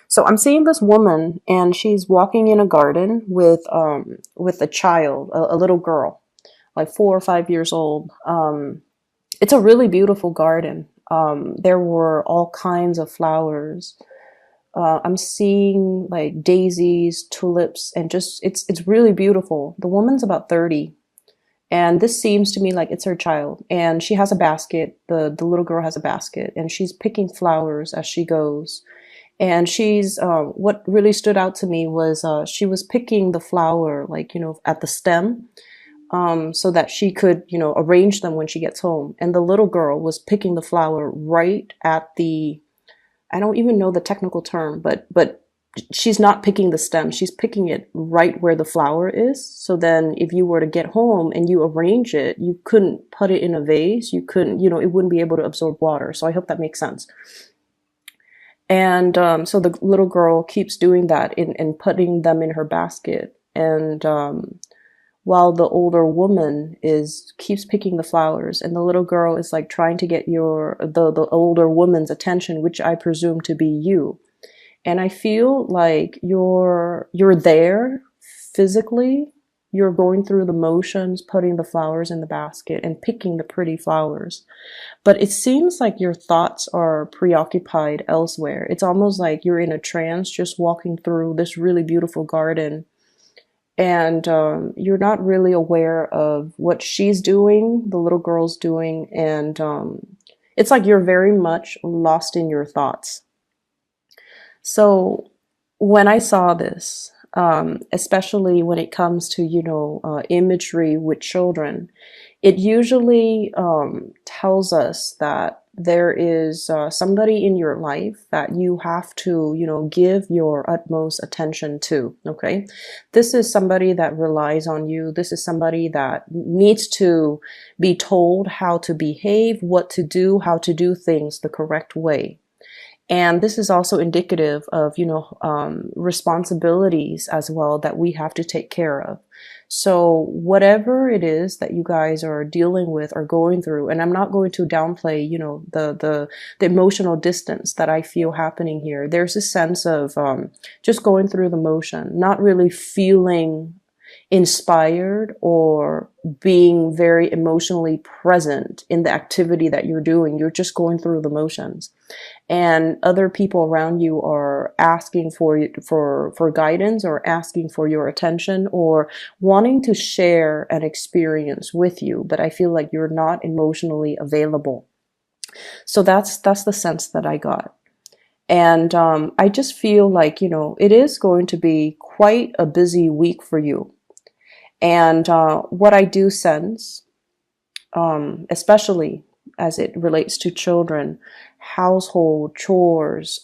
So I'm seeing this woman, and she's walking in a garden with a child, a little girl, like 4 or 5 years old. It's a really beautiful garden. There were all kinds of flowers. I'm seeing like daisies, tulips, and just it's really beautiful. The woman's about 30, and this seems to me like it's her child. And she has a basket. The little girl has a basket, and she's picking flowers as she goes. And she's what really stood out to me was she was picking the flower, like, at the stem, so that she could, arrange them when she gets home. And the little girl was picking the flower right at the, I don't even know the technical term, but she's not picking the stem. She's picking it right where the flower is. So then if you were to get home and you arrange it, you couldn't put it in a vase. You couldn't, it wouldn't be able to absorb water. So I hope that makes sense. And so the little girl keeps doing that and putting them in her basket. And while the older woman is keeps picking the flowers, and the little girl is like trying to get the older woman's attention, which I presume to be you. And I feel like you're there physically. You're going through the motions, putting the flowers in the basket and picking the pretty flowers. But it seems like your thoughts are preoccupied elsewhere. It's almost like you're in a trance, just walking through this really beautiful garden, and you're not really aware of what she's doing, the little girl's doing, and it's like you're very much lost in your thoughts. So when I saw this, especially when it comes to, imagery with children, it usually tells us that there is somebody in your life that you have to, give your utmost attention to. Okay. This is somebody that relies on you. This is somebody that needs to be told how to behave, what to do, how to do things the correct way. And this is also indicative of, responsibilities as well that we have to take care of. So whatever it is that you guys are dealing with or going through, and I'm not going to downplay, the emotional distance that I feel happening here. There's a sense of just going through the motion, not really feeling inspired or being very emotionally present in the activity that you're doing. You're just going through the motions, and other people around you are asking for guidance, or asking for your attention, or wanting to share an experience with you, but I feel like you're not emotionally available. So that's the sense that I got. And I just feel like, it is going to be quite a busy week for you. And what I do sense, especially as it relates to children, household chores,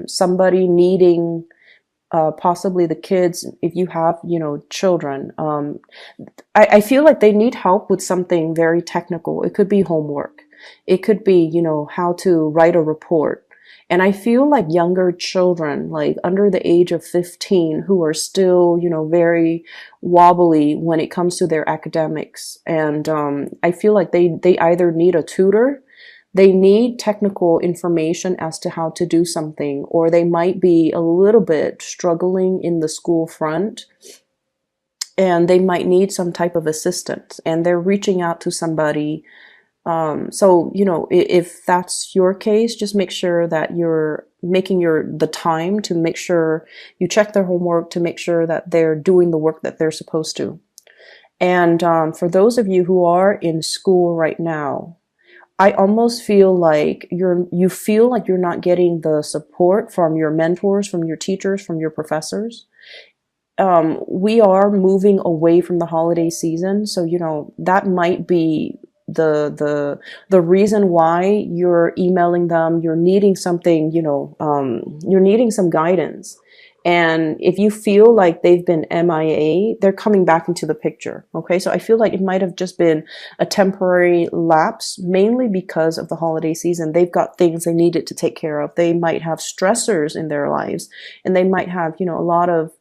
somebody needing, possibly the kids, if you have, children, I feel like they need help with something very technical. It could be homework. It could be, how to write a report. And I feel like younger children, like under the age of 15, who are still, very wobbly when it comes to their academics. And I feel like they either need a tutor, they need technical information as to how to do something, or they might be a little bit struggling in the school front, and they might need some type of assistance, and they're reaching out to somebody. So, if that's your case, just make sure that you're making the time to make sure you check their homework, to make sure that they're doing the work that they're supposed to. And for those of you who are in school right now, I almost feel like you feel like you're not getting the support from your mentors, from your teachers, from your professors. We are moving away from the holiday season, so that might be the reason why you're emailing them. You're needing something, you're needing some guidance. And if you feel like they've been MIA, they're coming back into the picture. Okay. So I feel like it might have just been a temporary lapse, mainly because of the holiday season. They've got things they needed to take care of. They might have stressors in their lives, and they might have, a lot of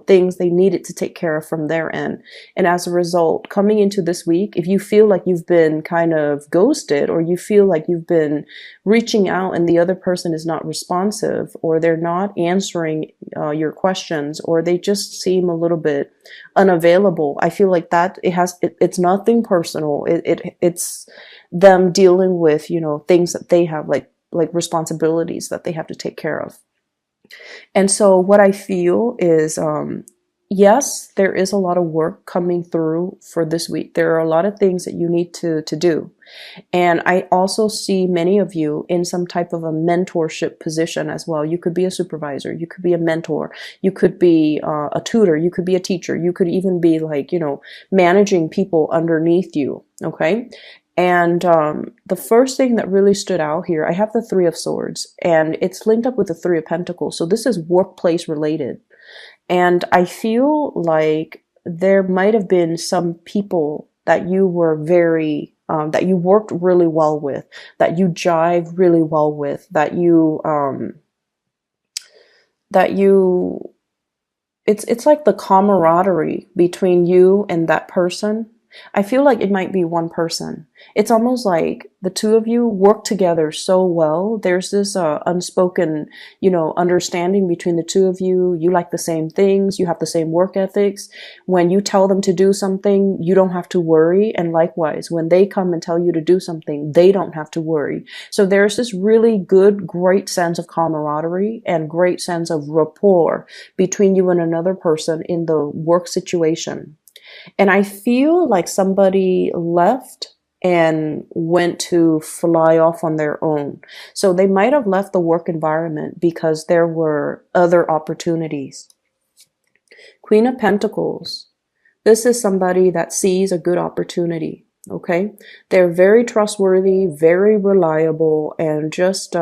things they needed to take care of from their end. And as a result, coming into this week, if you feel like you've been kind of ghosted, or you feel like you've been reaching out and the other person is not responsive, or they're not answering your questions, or they just seem a little bit unavailable, I feel like that it's nothing personal. It's them dealing with, things that they have, like responsibilities that they have to take care of. And so what I feel is, yes, there is a lot of work coming through for this week. There are a lot of things that you need to do. And I also see many of you in some type of a mentorship position as well. You could be a supervisor. You could be a mentor. You could be a tutor. You could be a teacher. You could even be like, managing people underneath you. Okay. And the first thing that really stood out here, I have the Three of Swords, and it's linked up with the Three of Pentacles. So this is workplace related. And I feel like there might have been some people that you were that you worked really well with, that you jive really well with, it's like the camaraderie between you and that person. I feel like it might be one person. It's almost like the two of you work together so well. There's this unspoken, understanding between the two of you. You like the same things. You have the same work ethics. When you tell them to do something, you don't have to worry. And likewise, when they come and tell you to do something, they don't have to worry. So there's this really good, great sense of camaraderie and great sense of rapport between you and another person in the work situation. And I feel like somebody left and went to fly off on their own. So they might have left the work environment because there were other opportunities. Queen of Pentacles. This is somebody that sees a good opportunity. Okay. They're very trustworthy, very reliable, and just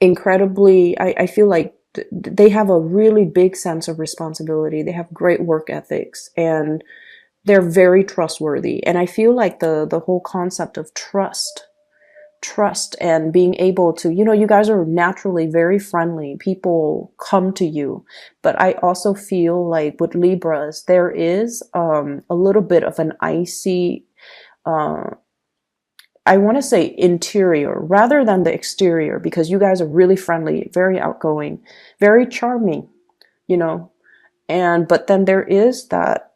incredibly, I feel like they have a really big sense of responsibility. They have great work ethics, and they're very trustworthy. And I feel like the whole concept of trust and being able to, you guys are naturally very friendly. People come to you. But I also feel like with Libras, there is a little bit of an icy, I want to say interior rather than the exterior, because you guys are really friendly, very outgoing, very charming, but then there is that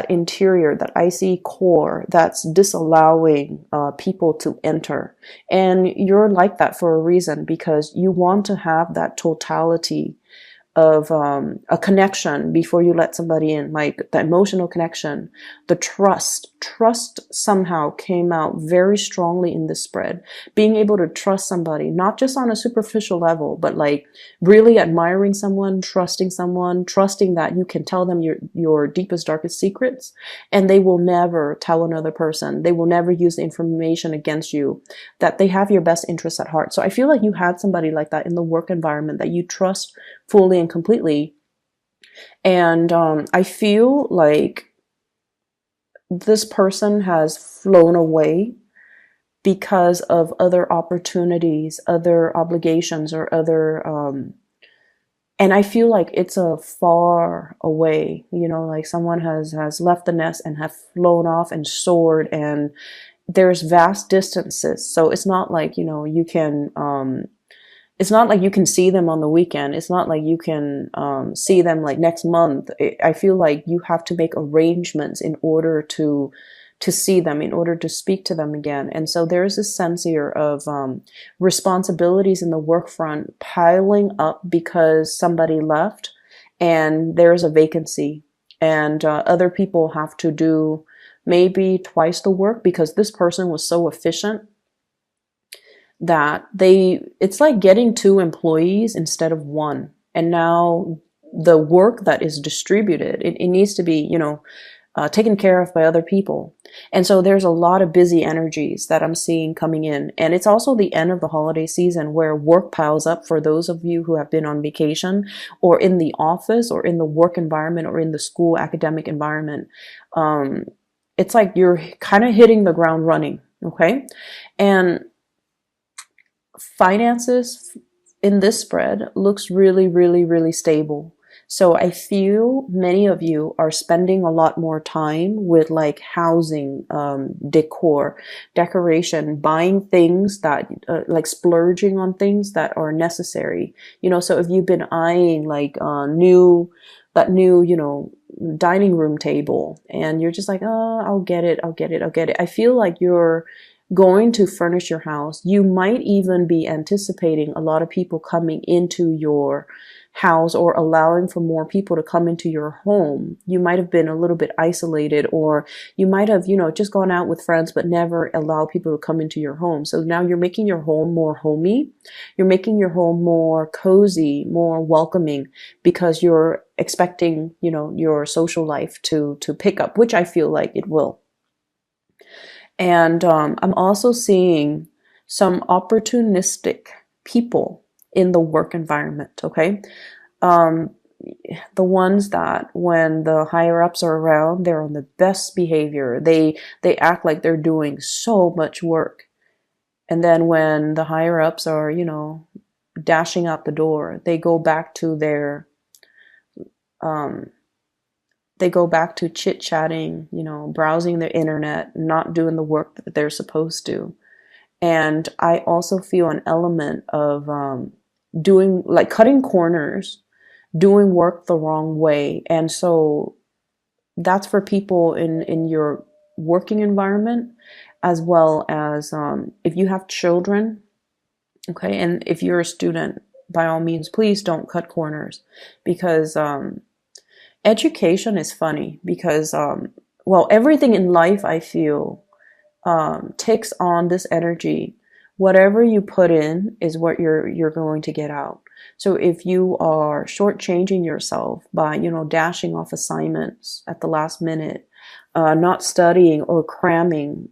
interior, that icy core that's disallowing people to enter. And you're like that for a reason, because you want to have that totality of a connection before you let somebody in, like the emotional connection, the trust somehow came out very strongly in this spread. Being able to trust somebody, not just on a superficial level, but like really admiring someone, trusting that you can tell them your deepest, darkest secrets, and they will never tell another person. They will never use the information against you, that they have your best interests at heart. So I feel like you had somebody like that in the work environment that you trust fully and completely. And I feel like this person has flown away because of other opportunities, other obligations, or other and I feel like it's a far away, like someone has left the nest and have flown off and soared, and there's vast distances. So it's not like, you can it's not like you can see them on the weekend. It's not like you can see them like next month. I feel like you have to make arrangements in order to see them, in order to speak to them again. And so there's this sense here of responsibilities in the work front piling up because somebody left and there's a vacancy, and other people have to do maybe twice the work because this person was so efficient that it's like getting 2 employees instead of 1. And now the work that is distributed, it needs to be, taken care of by other people. And so there's a lot of busy energies that I'm seeing coming in. And it's also the end of the holiday season where work piles up for those of you who have been on vacation or in the office or in the work environment or in the school academic environment. It's like you're kind of hitting the ground running. Okay. And finances in this spread looks really, really, really stable. So I feel many of you are spending a lot more time with like housing, decor, decoration, buying things that, like splurging on things that are necessary. So if you've been eyeing like that new, dining room table and you're just like, oh, I'll get it, I'll get it, I'll get it. I feel like you're going to furnish your house. You might even be anticipating a lot of people coming into your house or allowing for more people to come into your home. You might have been a little bit isolated, or you might have, just gone out with friends but never allow people to come into your home. So now you're making your home more homey. You're making your home more cozy, more welcoming, because you're expecting, your social life to pick up, which I feel like it will. And I'm also seeing some opportunistic people in the work environment, okay? Um, the ones that when the higher ups are around, they're on the best behavior. They act like they're doing so much work. And then when the higher ups are, dashing out the door, um, they go back to chit-chatting, browsing the internet, not doing the work that they're supposed to. And I also feel an element of doing, like cutting corners, doing work the wrong way. And so that's for people in your working environment, as well as if you have children, okay, and if you're a student, by all means, please don't cut corners, because education is funny, because well, everything in life, I feel, takes on this energy. Whatever you put in is what you're going to get out. So if you are shortchanging yourself by, dashing off assignments at the last minute, not studying or cramming,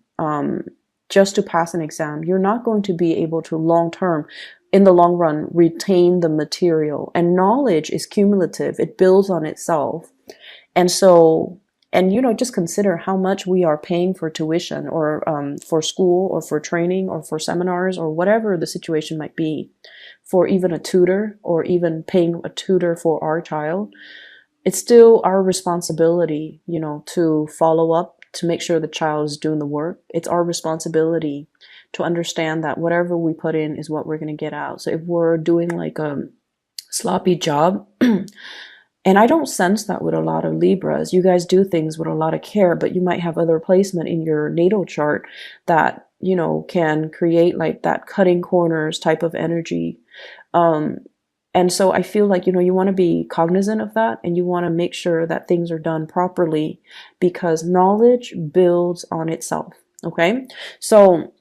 just to pass an exam, you're not going to be able to in the long run, retain the material. And knowledge is cumulative. It builds on itself. And so, and just consider how much we are paying for tuition, or for school, or for training, or for seminars, or whatever the situation might be, for even a tutor, or even paying a tutor for our child. It's still our responsibility, to follow up, to make sure the child is doing the work. It's our responsibility to understand that whatever we put in is what we're going to get out. So if we're doing like a sloppy job, and I don't sense that with a lot of Libras. You guys do things with a lot of care, but you might have other placement in your natal chart that, can create like that cutting corners type of energy. And so I feel like, you want to be cognizant of that, and you want to make sure that things are done properly, because knowledge builds on itself. Okay. So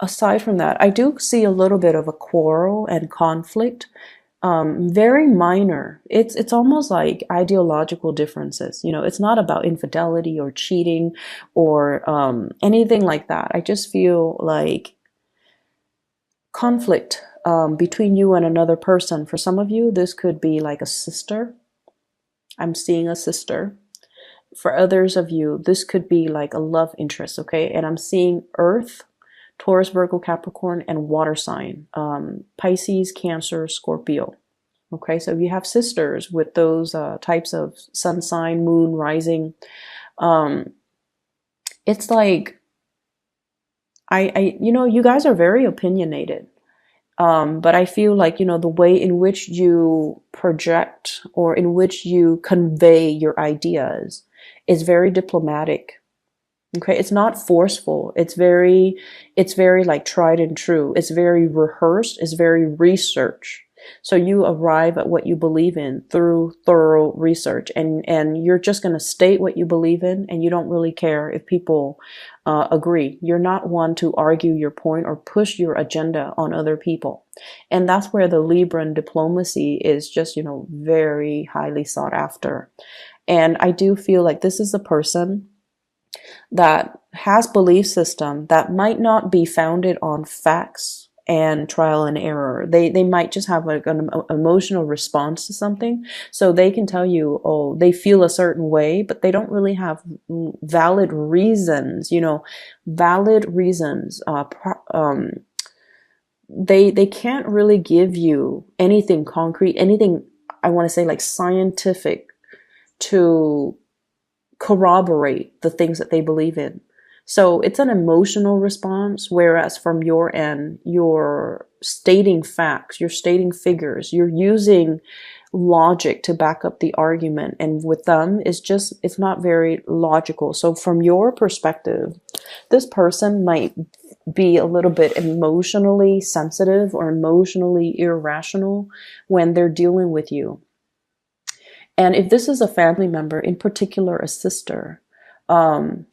aside from that, I do see a little bit of a quarrel and conflict. Very minor. It's almost like ideological differences. It's not about infidelity or cheating or anything like that. I just feel like conflict between you and another person. For some of you, this could be like a sister. I'm seeing a sister. For others of you, this could be like a love interest, okay? And I'm seeing Earth, Taurus, Virgo, Capricorn, and water sign, Pisces, Cancer, Scorpio. Okay, so if you have sisters with those types of sun sign, moon, rising, it's like, you guys are very opinionated. But I feel like, the way in which you project or in which you convey your ideas is very diplomatic. Okay, it's not forceful. It's very like tried and true. It's very rehearsed. It's very research. So you arrive at what you believe in through thorough research, and you're just going to state what you believe in, and you don't really care if people agree. You're not one to argue your point or push your agenda on other people. And that's where the Libran diplomacy is just, very highly sought after. And I do feel like this is a person that has belief system that might not be founded on facts and trial and error. They might just have like an emotional response to something. So they can tell you, oh, they feel a certain way, but they don't really have valid reasons, valid reasons. They can't really give you anything concrete, anything I want to say like scientific to corroborate the things that they believe in. So it's an emotional response, whereas from your end, you're stating facts, you're stating figures, you're using logic to back up the argument. And with them, it's not very logical. So from your perspective, this person might be a little bit emotionally sensitive or emotionally irrational when they're dealing with you. And if this is a family member, in particular a sister, um,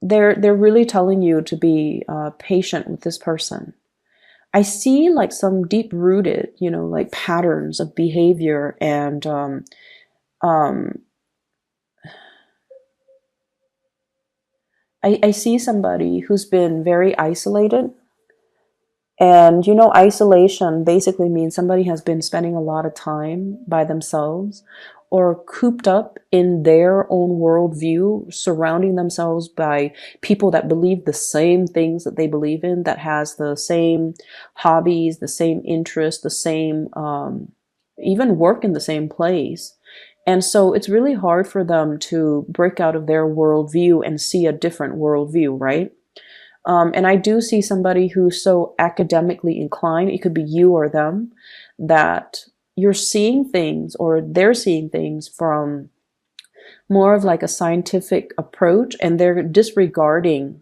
they're really telling you to be patient with this person. I see like some deep rooted, like patterns of behavior and um, I see somebody who's been very isolated. And isolation basically means somebody has been spending a lot of time by themselves or cooped up in their own worldview, surrounding themselves by people that believe the same things that they believe in, that has the same hobbies, the same interests, the same, even work in the same place. And so it's really hard for them to break out of their worldview and see a different worldview, right? And I do see somebody who's so academically inclined, it could be you or them, that you're seeing things or they're seeing things from more of like a scientific approach, and they're disregarding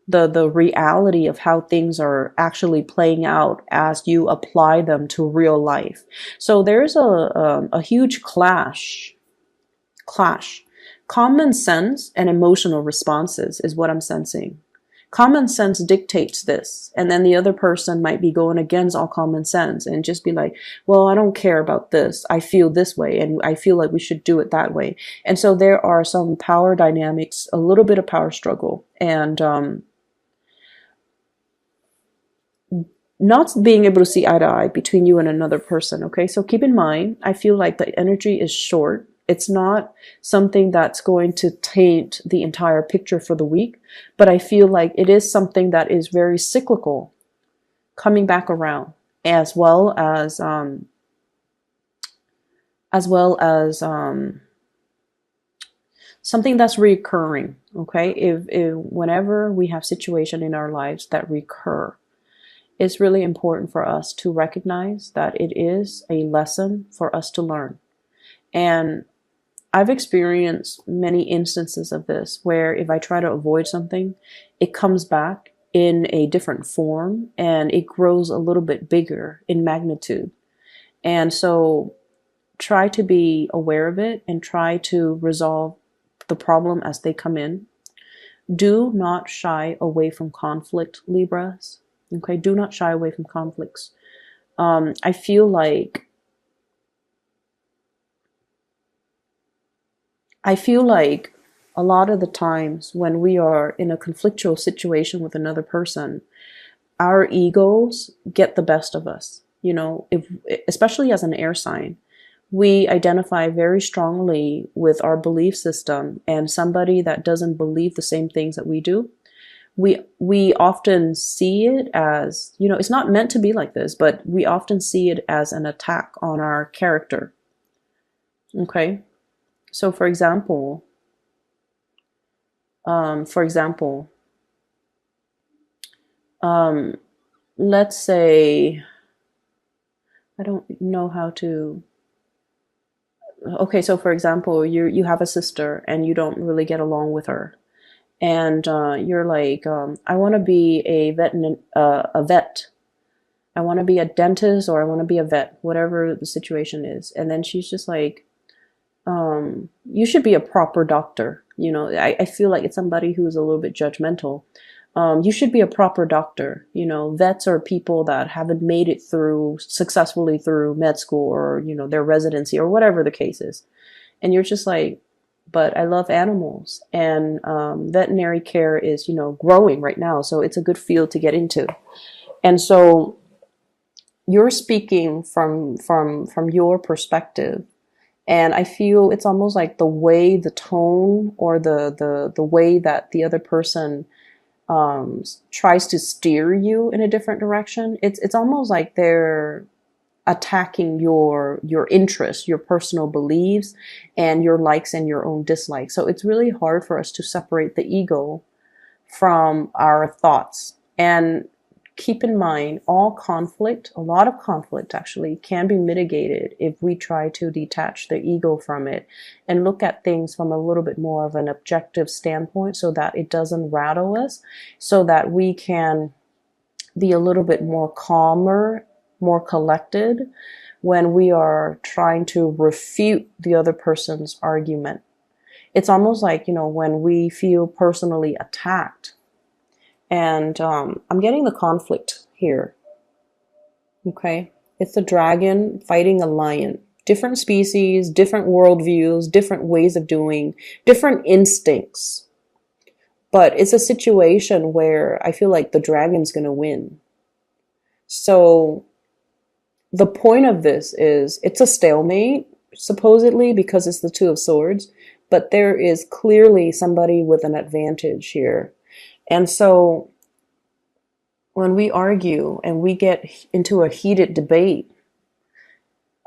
the reality of how things are actually playing out as you apply them to real life. So there's a huge clash. Common sense and emotional responses is what I'm sensing. Common sense dictates this, and then the other person might be going against all common sense and just be like, well, I don't care about this, I feel this way and I feel like we should do it that way. And so there are some power dynamics, a little bit of power struggle, and not being able to see eye to eye between you and another person. Okay, so keep in mind, I feel like the energy is short. It's not something that's going to taint the entire picture for the week, but I feel like it is something that is very cyclical, coming back around, as well as something that's recurring. Okay, if whenever we have situation in our lives that recur, it's really important for us to recognize that it is a lesson for us to learn. And I've experienced many instances of this where if I try to avoid something, it comes back in a different form and it grows a little bit bigger in magnitude. And so try to be aware of it and try to resolve the problem as they come in. Do not shy away from conflict, Libras. Okay, do not shy away from conflicts. I feel like a lot of the times when we are in a conflictual situation with another person, our egos get the best of us. If especially as an air sign, we identify very strongly with our belief system, and somebody that doesn't believe the same things that we do, we often see it as, it's not meant to be like this, but we often see it as an attack on our character. Okay, so for example, let's say, I don't know how to. Okay, so for example, you have a sister and you don't really get along with her, and you're like, I want to be a vet. I want to be a dentist, or I want to be a vet, whatever the situation is. And then she's just like, you should be a proper doctor. I feel like it's somebody who's a little bit judgmental. You should be a proper doctor. Vets are people that haven't made it successfully through med school or, their residency or whatever the case is. And you're just like, but I love animals, and veterinary care is, growing right now. So it's a good field to get into. And so you're speaking from your perspective. And I feel it's almost like the tone, or the way that the other person tries to steer you in a different direction. It's almost like they're attacking your interests, your personal beliefs, and your likes and your own dislikes. So it's really hard for us to separate the ego from our thoughts. And keep in mind, all conflict, a lot of conflict actually, can be mitigated if we try to detach the ego from it and look at things from a little bit more of an objective standpoint, so that it doesn't rattle us, so that we can be a little bit more calmer, more collected when we are trying to refute the other person's argument. It's almost like, when we feel personally attacked. And I'm getting the conflict here. Okay. It's a dragon fighting a lion. Different species, different worldviews, different ways of doing, different instincts. But it's a situation where I feel like the dragon's going to win. So the point of this is it's a stalemate, supposedly, because it's the Two of Swords, but there is clearly somebody with an advantage here. And so when we argue and we get into a heated debate,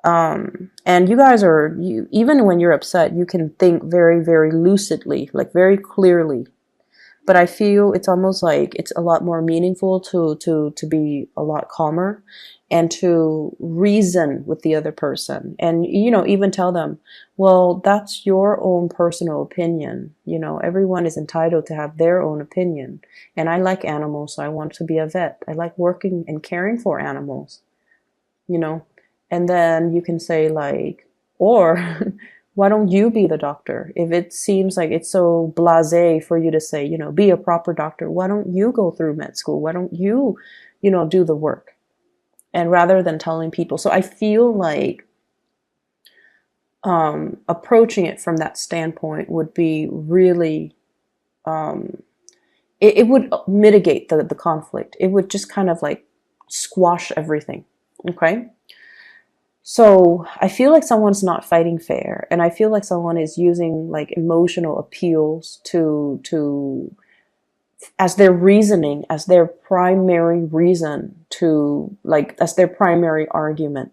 and you guys even when you're upset, you can think very, very lucidly, like very clearly. But I feel it's almost like it's a lot more meaningful to be a lot calmer and to reason with the other person. And, even tell them, well, that's your own personal opinion. Everyone is entitled to have their own opinion. And I like animals, so I want to be a vet. I like working and caring for animals, and then you can say like, or why don't you be the doctor? If it seems like it's so blasé for you to say, be a proper doctor, why don't you go through med school? Why don't you, do the work? And rather than telling people. So I feel like approaching it from that standpoint would be really, it would mitigate the conflict. It would just kind of like squash everything. Okay. So I feel like someone's not fighting fair, and I feel like someone is using like emotional appeals to as their reasoning, as their primary reason to like, as their primary argument.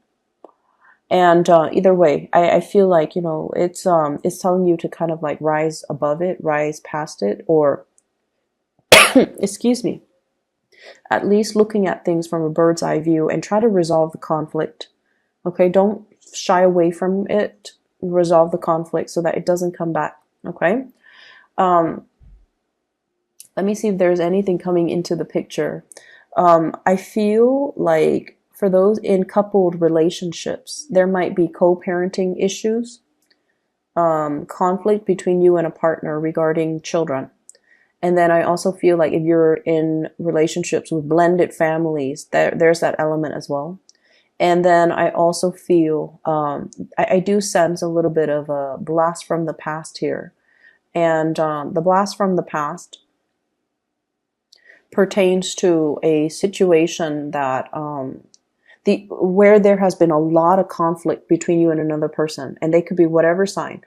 And either way, I feel like, it's telling you to kind of like rise above it, rise past it, or excuse me, at least looking at things from a bird's eye view and try to resolve the conflict. Okay, don't shy away from it. Resolve the conflict so that it doesn't come back. Okay. Let me see if there's anything coming into the picture. I feel like for those in coupled relationships, there might be co-parenting issues, conflict between you and a partner regarding children. And then I also feel like if you're in relationships with blended families, there's that element as well. And then I also feel, I do sense a little bit of a blast from the past here. And the blast from the past pertains to a situation that where there has been a lot of conflict between you and another person, and they could be whatever sign.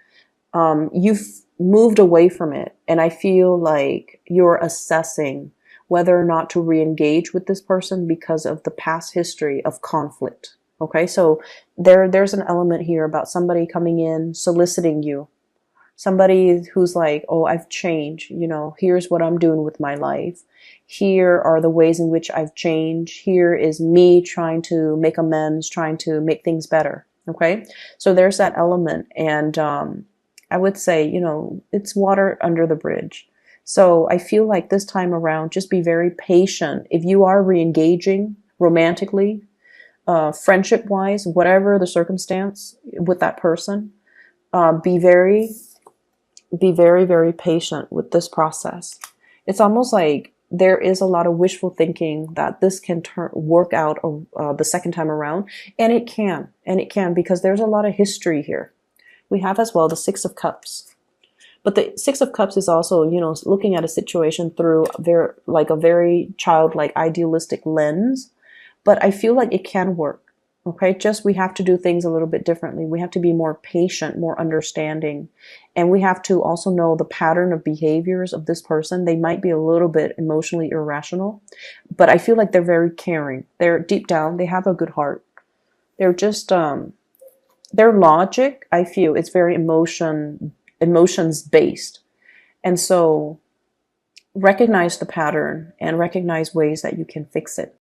You've moved away from it, and I feel like you're assessing whether or not to re-engage with this person because of the past history of conflict. Okay, so there's an element here about somebody coming in, soliciting you. Somebody who's like, oh, I've changed, here's what I'm doing with my life. Here are the ways in which I've changed. Here is me trying to make amends, trying to make things better. Okay, so there's that element. And I would say, it's water under the bridge. So I feel like this time around, just be very patient. If you are re-engaging romantically, friendship-wise, whatever the circumstance with that person, be very, very patient with this process. It's almost like there is a lot of wishful thinking that this can work out the second time around, and it can, because there's a lot of history here. We have as well the Six of Cups. But the Six of Cups is also, looking at a situation through a very childlike, idealistic lens. But I feel like it can work. Okay, just we have to do things a little bit differently. We have to be more patient, more understanding. And we have to also know the pattern of behaviors of this person. They might be a little bit emotionally irrational, but I feel like they're very caring. They're deep down, they have a good heart. They're just their logic, I feel, it's very emotions based. And so recognize the pattern and recognize ways that you can fix it.